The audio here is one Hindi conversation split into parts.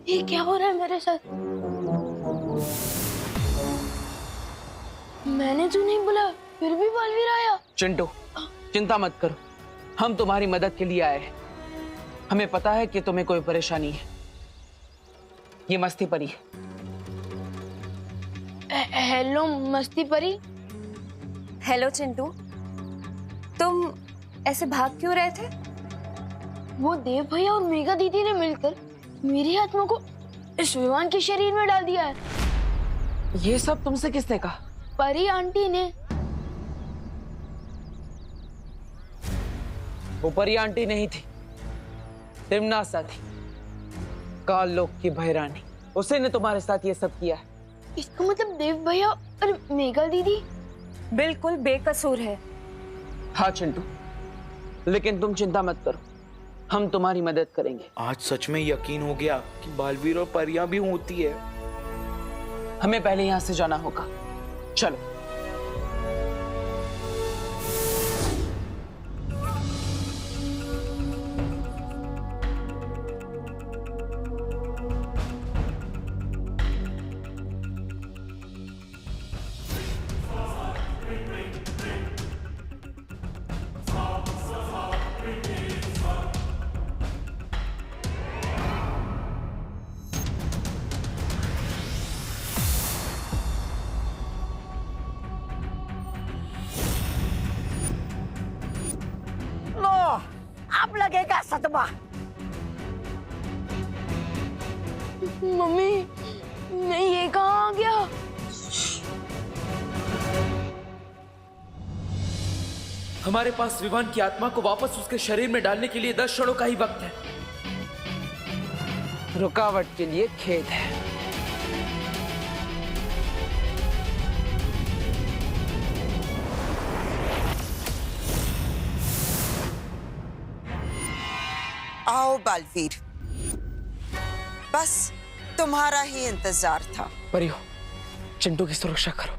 ये क्या हो रहा है मेरे साथ? मैंने तो नहीं बोला, फिर भी बालवीर आया। चिंटू, चिंता मत करो, हम तुम्हारी मदद के लिए आए हैं। हमें पता है कि तुम्हें कोई परेशानी है। ये मस्ती परी है। हेलो मस्ती परी। हेलो चिंटू, तुम ऐसे भाग क्यों रहे थे? वो देव भैया और मेघा दीदी ने मिलकर मेरी आत्मा को इस विमान के शरीर में डाल दिया है। ये सब तुमसे किसने कहा? परी आंटी ने। वो परी आंटी नहीं थी, तिमनासा थी, काल लोक की भैरानी। उसी ने तुम्हारे साथ ये सब किया है। इसका मतलब देव भैया और मेघा दीदी बिल्कुल बेकसूर है। हाँ चिंटू, लेकिन तुम चिंता मत करो, हम तुम्हारी मदद करेंगे। आज सच में यकीन हो गया कि बालवीर और परियां भी होती है। हमें पहले यहाँ से जाना होगा, चलो। अब लगेगा सदमा। मम्मी, नहीं ये कहाँ आ गया? हमारे पास विवान की आत्मा को वापस उसके शरीर में डालने के लिए 10 क्षणों का ही वक्त है। रुकावट के लिए खेद है। आओ बालवीर, बस तुम्हारा ही इंतजार था। परियो, चिंटू की सुरक्षा करो।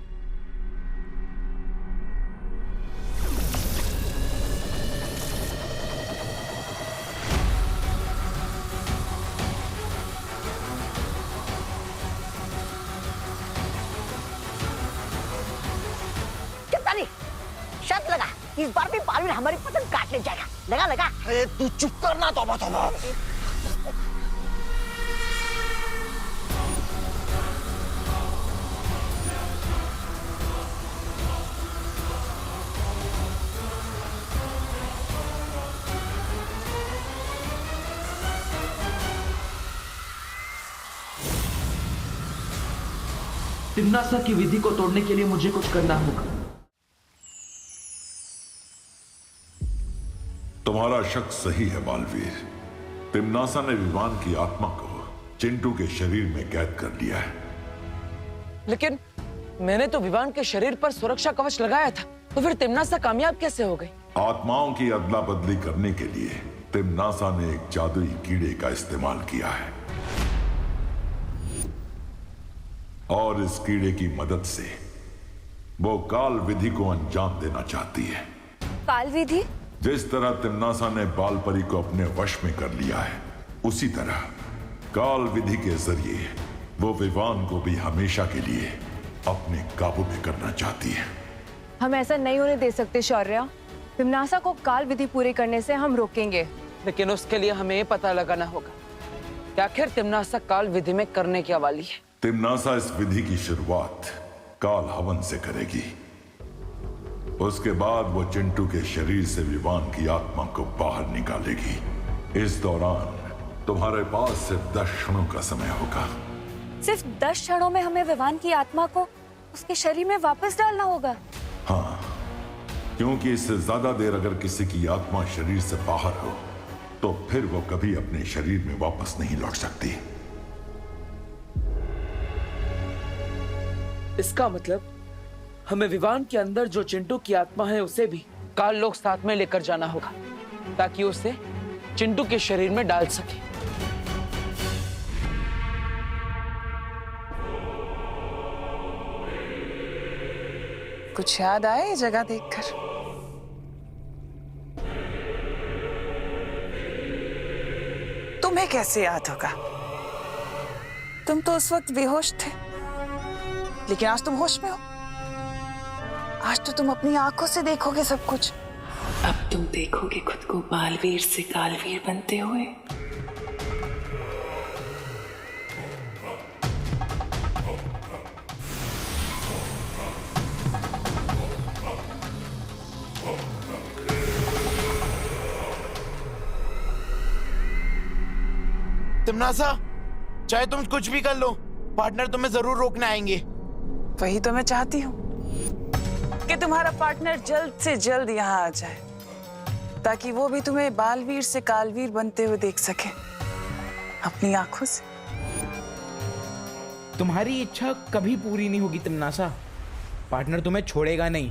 कितना नहीं शर्त लगा, इस बार भी बालवीर हमारी पतंग काटने जाएगा। लगा लगा। अरे तू चुप करना। तौबा तौबा। तिमनासा की विधि को तोड़ने के लिए मुझे कुछ करना होगा। तुम्हारा शक सही है बालवीर। तिमनासा ने विवान की आत्मा को चिंटू के शरीर में कैद कर लिया है। लेकिन मैंने तो विवान के शरीर पर सुरक्षा कवच लगाया था, तो फिर तिमनासा कामयाब कैसे हो गई? आत्माओं की अदला बदली करने के लिए तिमनासा ने एक जादुई कीड़े का इस्तेमाल किया है, और इस कीड़े की मदद से वो काल विधि को अंजाम देना चाहती है। काल विधि? जिस तरह तिमनासा ने बालपरी को अपने वश में कर लिया है, उसी तरह काल विधि के जरिए वो विवान को भी हमेशा के लिए अपने काबू में करना चाहती है। हम ऐसा नहीं होने दे सकते शौर्या। तिमनासा को काल विधि पूरी करने से हम रोकेंगे। लेकिन उसके लिए हमें ये पता लगाना होगा कि आखिर तिमनासा काल विधि में करने क्या वाली है। तिमनासा इस विधि की शुरुआत काल हवन से करेगी। उसके बाद वो चिंटू के शरीर से विवान की आत्मा को बाहर निकालेगी। इस दौरान तुम्हारे पास सिर्फ 10 क्षणों का समय होगा। सिर्फ 10 क्षणों में हमें विवान की आत्मा को उसके शरीर में वापस डालना होगा? हाँ, क्योंकि इससे ज्यादा देर अगर किसी की आत्मा शरीर से बाहर हो तो फिर वो कभी अपने शरीर में वापस नहीं लौट सकती। इसका मतलब हमें विवान के अंदर जो चिंटू की आत्मा है उसे भी काल लोग साथ में लेकर जाना होगा ताकि उसे चिंटू के शरीर में डाल सके। कुछ याद आया ये जगह देखकर? तुम्हें कैसे याद होगा? तुम तो उस वक्त बेहोश थे, लेकिन आज तुम होश में हो। आज तो तुम अपनी आंखों से देखोगे सब कुछ। अब तुम देखोगे खुद को बालवीर से कालवीर बनते हुए। तिमनासा, चाहे तुम कुछ भी कर लो, पार्टनर तुम्हें जरूर रोकने आएंगे। वही तो मैं चाहती हूँ कि तुम्हारा पार्टनर जल्द से जल्द यहाँ आ जाए, ताकि वो भी तुम्हें बालवीर से कालवीर बनते हुए देख सके अपनी आंखों से। तुम्हारी इच्छा कभी पूरी नहीं होगी तिमनासा। पार्टनर तुम्हें छोड़ेगा नहीं।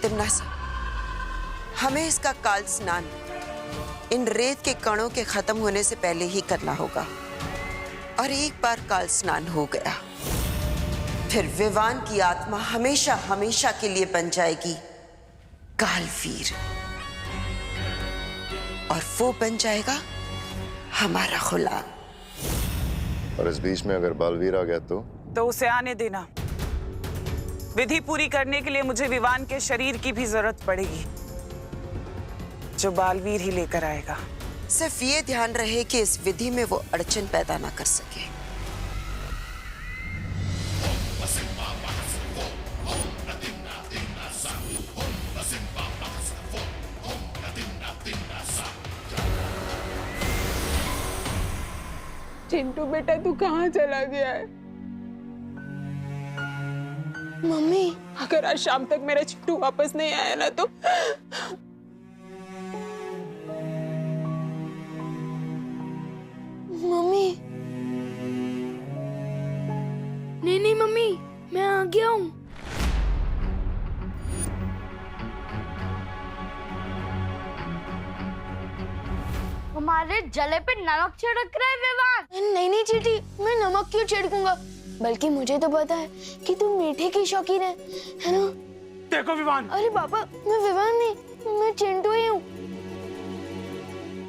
तिमनासा, हमें इसका काल स्नान इन रेत के कणों के खत्म होने से पहले ही करना होगा। और एक बार काल स्नान हो गया, फिर विवान की आत्मा हमेशा हमेशा के लिए बन जाएगी कालवीर, और वो बन जाएगा हमारा गुलाम। और इस बीच में अगर बालवीर आ गया तो उसे आने देना। विधि पूरी करने के लिए मुझे विवान के शरीर की भी जरूरत पड़ेगी, जो बालवीर ही लेकर आएगा। सिर्फ ये ध्यान रहे कि इस विधि में वो अड़चन पैदा ना कर सके। चिंटू बेटा, तू कहाँ चला गया है? मम्मी, अगर आज शाम तक मेरा चिंटू वापस नहीं आया ना तो मम्मी। नहीं मम्मी, मैं आ गया हूँ। हमारे जले पे नमक छिड़क रहा है विवान। नहीं चीटी, मैं नमक क्यों छिड़कूंगा? बल्कि मुझे तो पता है कि तुम मीठे की शौकीन है ना? देखो विवान। अरे पापा, मैं विवान नहीं, मैं चिंटू ही हूँ।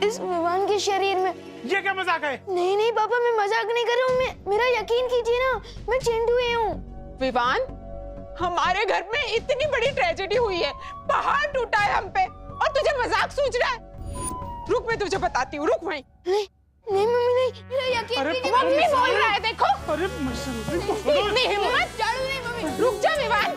इस विवान के शरीर में। ये क्या मजाक है? नहीं पापा, मैं मजाक नहीं कर रहा हूँ। मेरा यकीन कीजिए ना, मैं चिंटू ही हूँ। विवान, हमारे घर में इतनी बड़ी ट्रेजेडी हुई है, पहाड़ टूटा है हम पे, और तुझे मजाक सूझ रहा है? रुक, मैं तुझे बताती हूँ, रुक वहीं। नहीं मम्मी, नहीं, मेरा यकीन कीजिए। मम्मी बोल रहा है, देखो। अरे इतनी हिम्मत? झाड़ू नहीं मम्मी। रुक जा विवान।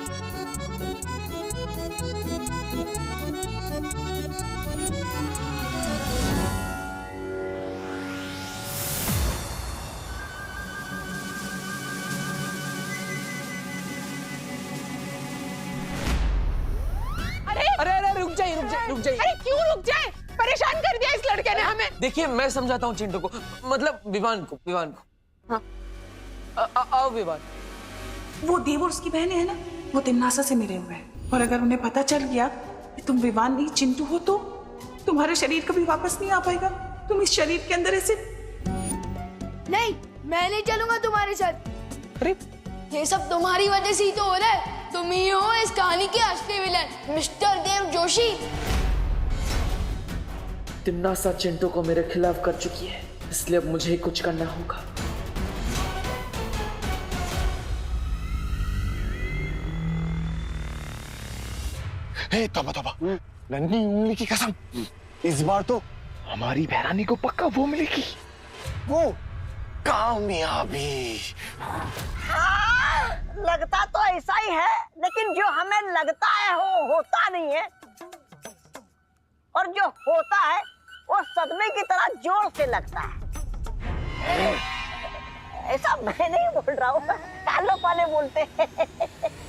अरे रुक जाइए। अरे क्यों रुक जाए? परेशान कर दिया इस लड़के ने हमें। देखिए, मैं समझाता हूँ चिंटू को, मतलब विवान को। हाँ, आओ विवान। वो देव और उसकी बहनें है ना, वो तिमनासा से मिले हुए हैं, और अगर उन्हें पता चल गया कि तुम विवान नहीं चिंटू हो तो तुम्हारे शरीर कभी वापस नहीं आ पाएगा। तुम इस शरीर के अंदर ऐसे। नहीं, मैं नहीं चलूंगा तुम्हारे साथ। अरे ये सब तुम्हारी वजह से ही तो हो रहा है। तुम ही हो इस कहानी के असली विलन, मिस्टर देव जोशी। तिमनासा चिंटू को मेरे खिलाफ कर चुकी है, इसलिए अब मुझे ही कुछ करना होगा। तोबा नन्ही उंगली की कसम, इस बार तो हमारी बहरानी को पक्का वो मिलेगी, वो कामयाबी। हाँ, लगता तो ऐसा ही है, लेकिन जो हमें लगता है वो होता नहीं है, और जो होता है वो सदमे की तरह जोर से लगता है। ऐसा मैं नहीं बोल रहा हूँ, कालो पाले बोलते हैं।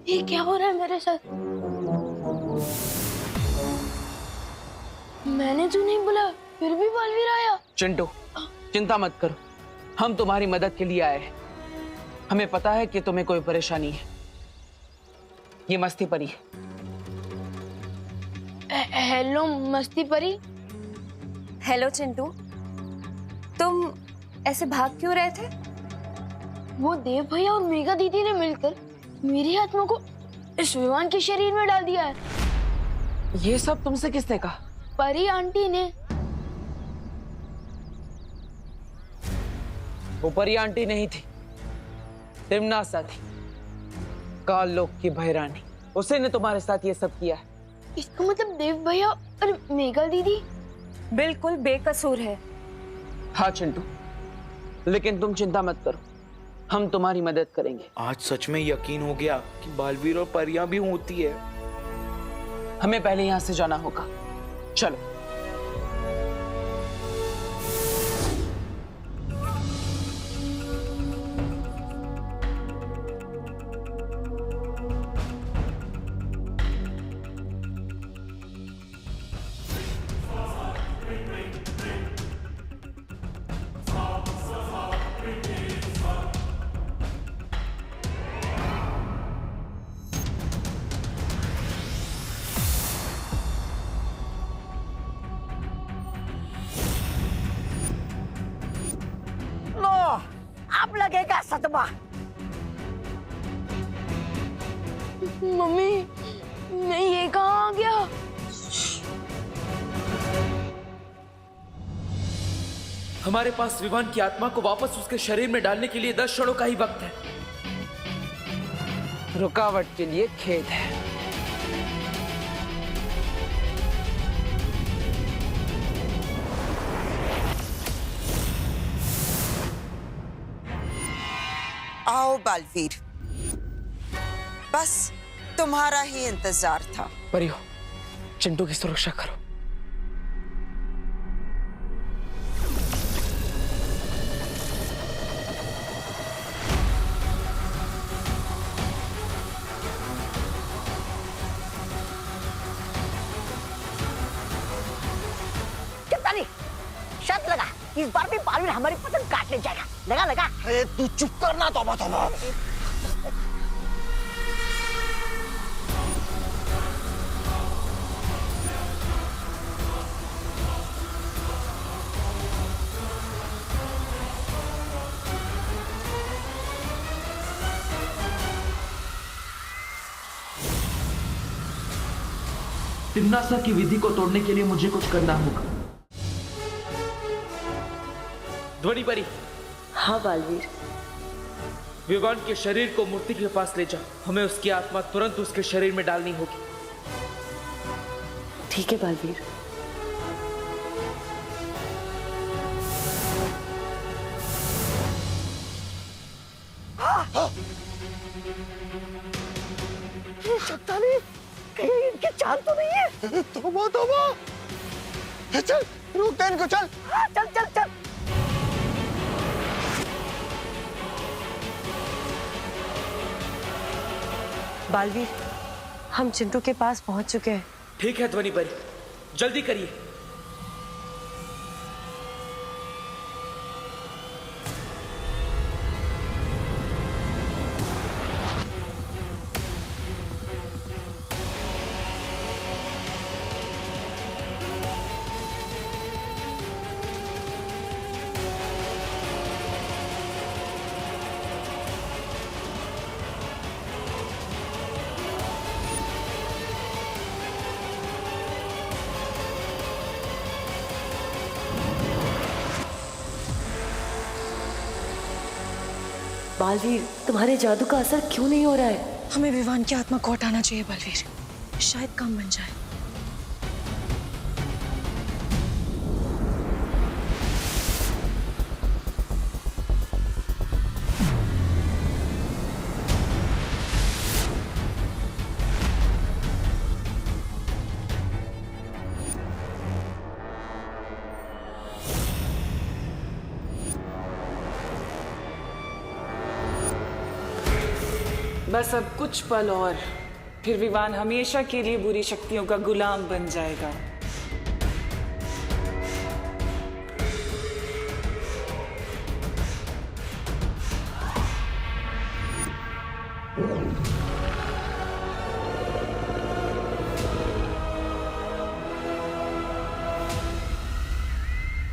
ये क्या हो रहा है मेरे साथ? मैंने तो नहीं बोला, फिर भी बालवीर आया। चिंटू, चिंता मत करो, हम तुम्हारी मदद के लिए आए हैं। हमें पता है कि तुम्हें कोई परेशानी है। ये मस्ती परी है। हेलो मस्ती परी। हेलो चिंटू, तुम ऐसे भाग क्यों रहे थे? वो देव भैया और मेघा दीदी ने मिलकर मेरी आत्मा को इस विमान के शरीर में डाल दिया है। ये सब तुमसे किसने कहा? परी आंटी ने। वो परी आंटी नहीं थी, तिमनासा थी, काल लोक की भैरानी। उसी ने तुम्हारे साथ ये सब किया है। इसका मतलब देव भैया और मेघा दीदी बिल्कुल बेकसूर है। हाँ चिंटू, लेकिन तुम चिंता मत करो, हम तुम्हारी मदद करेंगे। आज सच में यकीन हो गया कि बालवीर और परियां भी होती है। हमें पहले यहाँ से जाना होगा, चलो। लो, अब लगेगा सदमा। मम्मी, मैं ये कहाँ आ गया? हमारे पास विवान की आत्मा को वापस उसके शरीर में डालने के लिए 10 क्षणों का ही वक्त है। रुकावट के लिए खेद है। आओ बालवीर, बस तुम्हारा ही इंतजार था। परियो, चिंटू की सुरक्षा करो। कितना नहीं, शर्त लगा, इस बार भी बालवीर हमारी पसंद काट ले जाएगा। लगा लगा। अरे तू चुप करना, तौबा तौबा। तिमनासा की विधि को तोड़ने के लिए मुझे कुछ करना होगा। ध्वनि परी। हाँ बालवीर। विवान के शरीर को मूर्ति के पास ले जाओ। हमें उसकी आत्मा तुरंत उसके शरीर में डालनी होगी। ठीक है बालवीर। शक्तानी, कहीं इनकी चाल तो नहीं है? तौबा तौबा। चल, रुक दे इनको, चल। हाँ, चल चल चल। बालवीर, हम चिंटू के पास पहुंच चुके हैं। ठीक है ध्वनि परी, जल्दी करिए। बालवीर, तुम्हारे जादू का असर क्यों नहीं हो रहा है? हमें विवान की आत्मा को हटाना चाहिए बलवीर, शायद काम बन जाए। बस अब कुछ पल और, फिर विवान हमेशा के लिए बुरी शक्तियों का गुलाम बन जाएगा।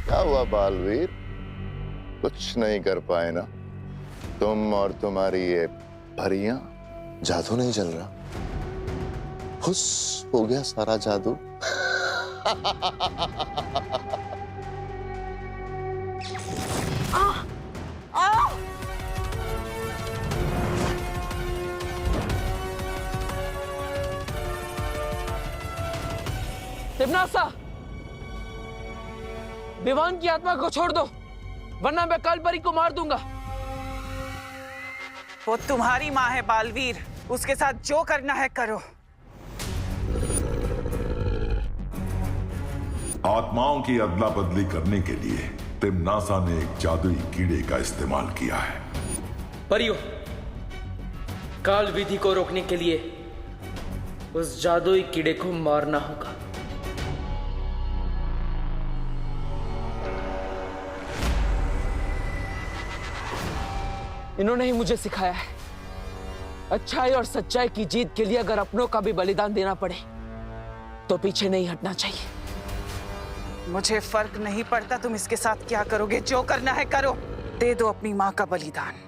क्या हुआ बालवीर, कुछ नहीं कर पाए ना? तुम और तुम्हारी ये परियां? जादू नहीं चल रहा? खुश हो गया सारा जादू? तिम्नासा, विवान की आत्मा को छोड़ दो, वरना मैं कालपरी को मार दूंगा। वो तुम्हारी माँ है बालवीर, उसके साथ जो करना है करो। आत्माओं की अदला बदली करने के लिए तिम्नासा ने एक जादुई कीड़े का इस्तेमाल किया है। परियों, काल विधि को रोकने के लिए उस जादुई कीड़े को मारना होगा। इन्होंने ही मुझे सिखाया है, अच्छाई और सच्चाई की जीत के लिए अगर अपनों का भी बलिदान देना पड़े तो पीछे नहीं हटना चाहिए। मुझे फर्क नहीं पड़ता तुम इसके साथ क्या करोगे, जो करना है करो। दे दो अपनी माँ का बलिदान।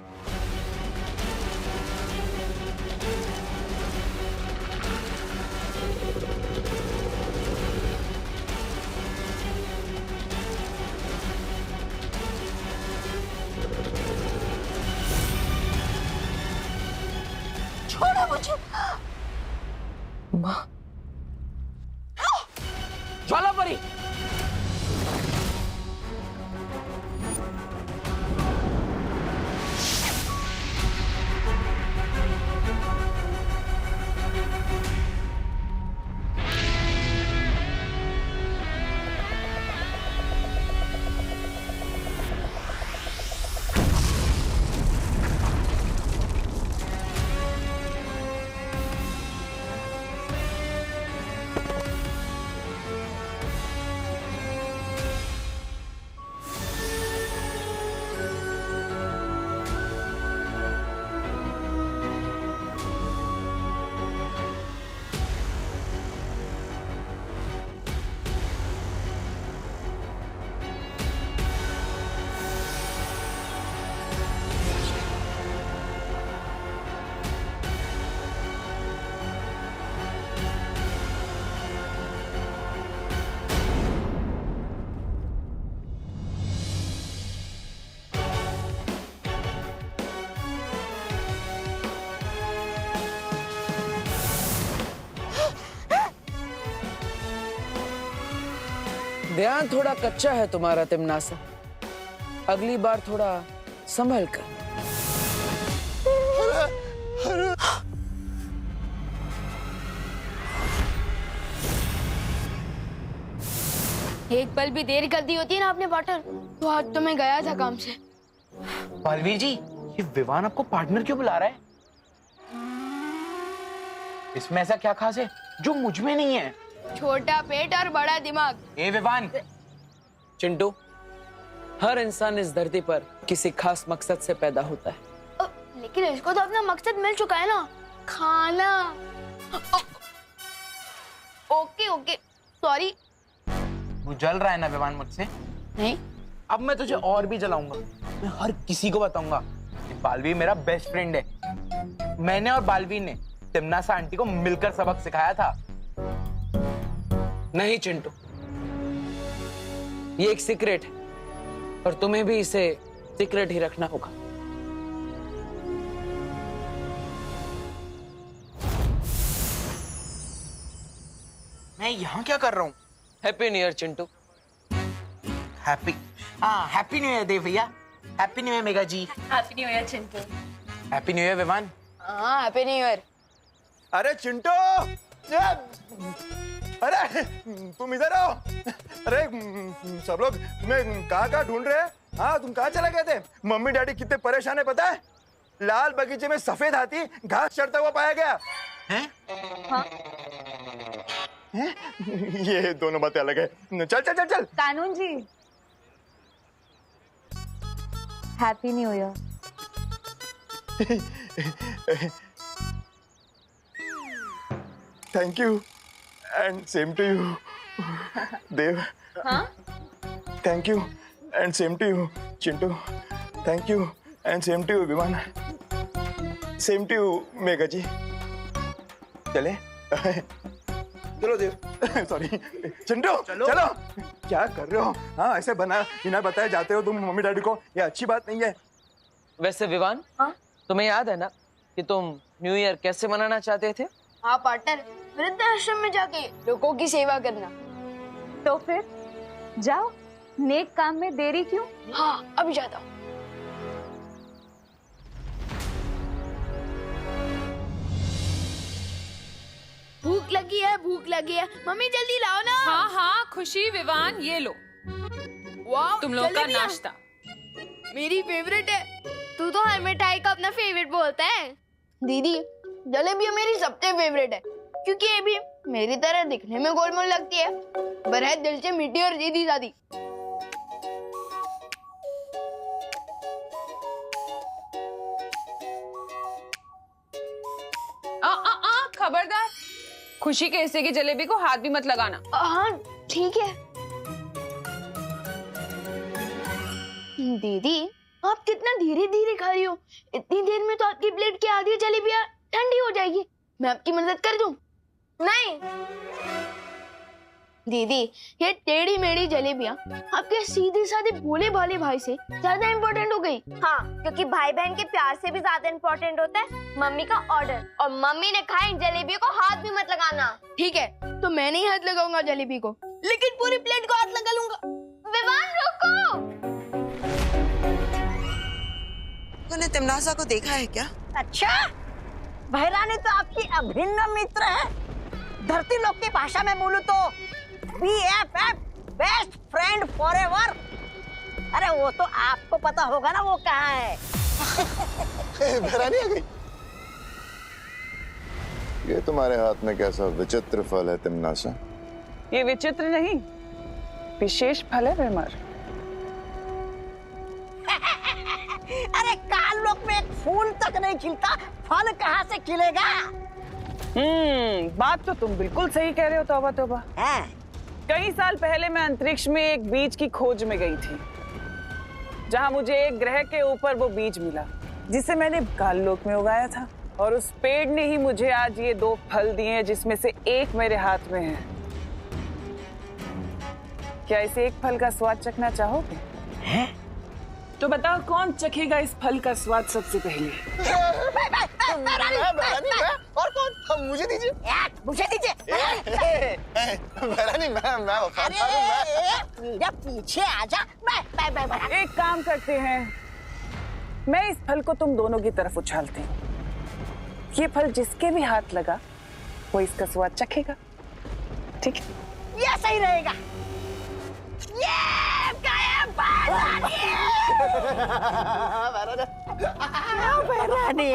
छोड़ो मुझे। माँ, ज्वालापरी, ध्यान थोड़ा कच्चा है तुम्हारा तिम्नासा, अगली बार थोड़ा संभल कर। एक पल भी देर कर दी होती ना आपने पार्टनर, तो आज तो मैं गया था काम से। बालवीर जी, ये विवान आपको पार्टनर क्यों बुला रहा है? इसमें ऐसा क्या खास है जो मुझ में नहीं है? छोटा पेट और बड़ा दिमाग। ए विवान। चिंटू, हर इंसान इस धरती पर किसी खास मकसद से पैदा होता है। लेकिन इसको तो अपना मकसद मिल चुका है ना, खाना। Okay okay, sorry. तू जल रहा है ना विवान मुझसे? नहीं। अब मैं तुझे और भी जलाऊंगा। मैं हर किसी को बताऊंगा कि बालवीर मेरा बेस्ट फ्रेंड है। मैंने और बालवीर ने तिम्नासा आंटी को मिलकर सबक सिखाया था। नहीं चिंटू, ये एक सीक्रेट है और तुम्हें भी इसे सीक्रेट ही रखना होगा। मैं यहाँ क्या कर रहा हूँ? Happy new year Chintu. Happy, हाँ हैप्पी न्यू ईयर देव भैया। Happy new year Mega ji. Happy new year Chintu. Happy new year Vivaan. हाँ हैप्पी न्यू ईयर। अरे चिंटू, अरे तुम इधर आओ। अरे सब लोग तुम्हें कहाँ ढूंढ रहे हैं? हाँ तुम कहाँ चले गए थे? मम्मी डैडी कितने परेशान है पता है? लाल बगीचे में सफेद हाथी घास चढ़ता हुआ पाया गया। हैं? हाँ। हैं? ये दोनों बातें अलग है। चल चल चल चल। कानून जी, happy new year. Thank you and same to you Dev. हाँ? Thank you and same to you Chintu. Thank you and same to you Viman. Same to you Megha ji. चले? चलो देव। सॉरी चिंटू चलो। क्या कर रहे हो? हाँ ऐसे बिना बताए जाते हो तुम मम्मी डैडी को, ये अच्छी बात नहीं है। वैसे विवान, तुम्हें याद है ना कि तुम न्यू ईयर कैसे मनाना चाहते थे? हाँ पार्टनर, वृद्धाश्रम में जाके लोगों की सेवा करना। तो फिर जाओ, नेक काम में देरी क्यों? हाँ अभी जाता हूँ। भूख लगी है, भूख लगी है, मम्मी जल्दी लाओ ना। हाँ हाँ खुशी, विवान ये लो वाह, तुम लोग का जलेबियाँ। नाश्ता। मेरी फेवरेट है। तू तो हर मिठाई का अपना फेवरेट बोलता है। दीदी जलेबियाँ मेरी सबसे फेवरेट है, क्योंकि ये भी मेरी तरह दिखने में गोलमोल लगती है, पर है दिल से मीठी और सीधी सादी। खबरदार, खुशी के हिस्से की जलेबी को हाथ भी मत लगाना। हाँ ठीक है। दीदी आप कितना धीरे धीरे खा रही हो, इतनी देर में तो आपकी प्लेट की आधी जलेबियाँ ठंडी हो जाएगी। मैं आपकी मदद कर दूं? नहीं दीदी, ये टेढ़ी मेढ़ी जलेबियाँ आपके सीधे साधे भोले भाले भाई से ज्यादा इम्पोर्टेंट हो गई। हाँ, क्योंकि भाई बहन के प्यार से भी ज्यादा इम्पोर्टेंट होता है मम्मी का ऑर्डर, और मम्मी ने कहा इन जलेबियों को हाथ भी मत लगाना। ठीक है, तो मैं नहीं हाथ लगाऊंगा जलेबी को, लेकिन पूरी प्लेट को हाथ लगा लूंगा। विवान रुको। तूने तिमनासा को देखा है क्या? अच्छा, भैरानी तो आपकी अभिन्न मित्र है। धरती लोक की भाषा में बोलूं तो BFF, बेस्ट फ्रेंड फॉरएवर। अरे वो तो आपको पता होगा ना वो कहाँ है। भैरानी आ गई। ये तुम्हारे हाथ में कैसा विचित्र फल है तिमनासा? ये विचित्र नहीं, विशेष फल है विमर। अरे काल लोक में एक फूल तक नहीं खिलता, फल कहाँ से खिलेगा? बात तो तुम बिल्कुल सही कह रहे हो। तौबा तौबा। कई साल पहले मैं अंतरिक्ष में एक बीज की खोज में गई थी, जहां मुझे एक ग्रह के ऊपर वो बीज मिला जिसे मैंने काल लोक में उगाया था, और उस पेड़ ने ही मुझे आज ये 2 फल दिए हैं, जिसमें से एक मेरे हाथ में है। क्या इस एक फल का स्वाद चखना चाहोगे? हैं? तो बताओ कौन चखेगा इस फल का स्वाद सबसे पहले? और कौन? मुझे दीजिए। मुझे दीजिए। भैरानी मैं मेरा पीछे आजा। मैं एक काम करते हैं, मैं इस फल को तुम दोनों की तरफ उछालती हूँ। ये फल जिसके भी हाथ लगा वो इसका स्वाद चखेगा। ठीक है? ये सही रहेगा। ये भैरानी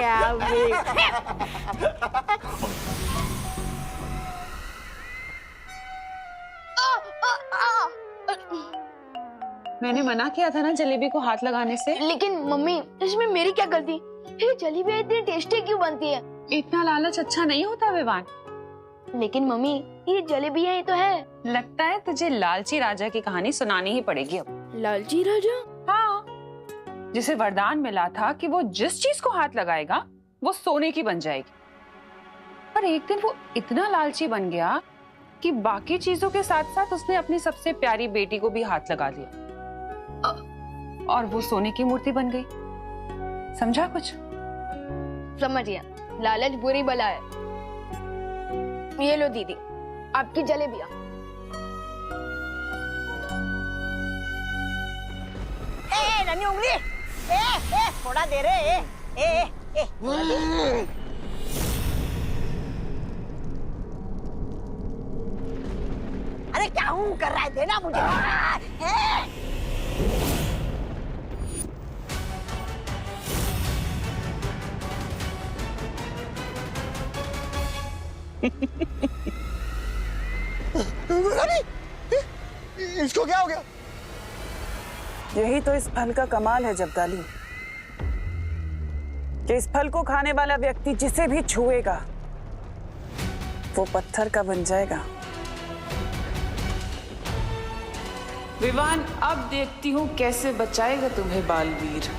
मैंने मना किया था ना जलेबी को हाथ लगाने से। लेकिन मम्मी इसमें मेरी क्या गलती? ये जलेबी इतनी टेस्टी क्यों बनती है? इतना लालच अच्छा नहीं होता विवान। लेकिन मम्मी ये जलेबियाँ ही तो है। लगता है तुझे लालची राजा की कहानी सुनानी ही पड़ेगी अब। लालची राजा? हाँ, जिसे वरदान मिला था कि वो जिस चीज को हाथ लगाएगा वो सोने की बन जाएगी। पर एक दिन वो इतना लालची बन गया कि बाकी चीजों के साथ साथ उसने अपनी सबसे प्यारी बेटी को भी हाथ लगा दिया, और वो सोने की मूर्ति बन गई। समझा कुछ? समझ गया, लालच बुरी बला है। ये लो दीदी आपकी जलेबियाँ। नन्ही उंगली, थोड़ा दे रे। थोड़ा दे। अरे क्या हूँ कर रहा है? देना मुझे। इसको क्या हो गया? यही तो इस फल का कमाल है जब्दाली, कि इस फल को खाने वाला व्यक्ति जिसे भी छुएगा वो पत्थर का बन जाएगा। विवान, अब देखती हूँ कैसे बचाएगा तुम्हें बालवीर।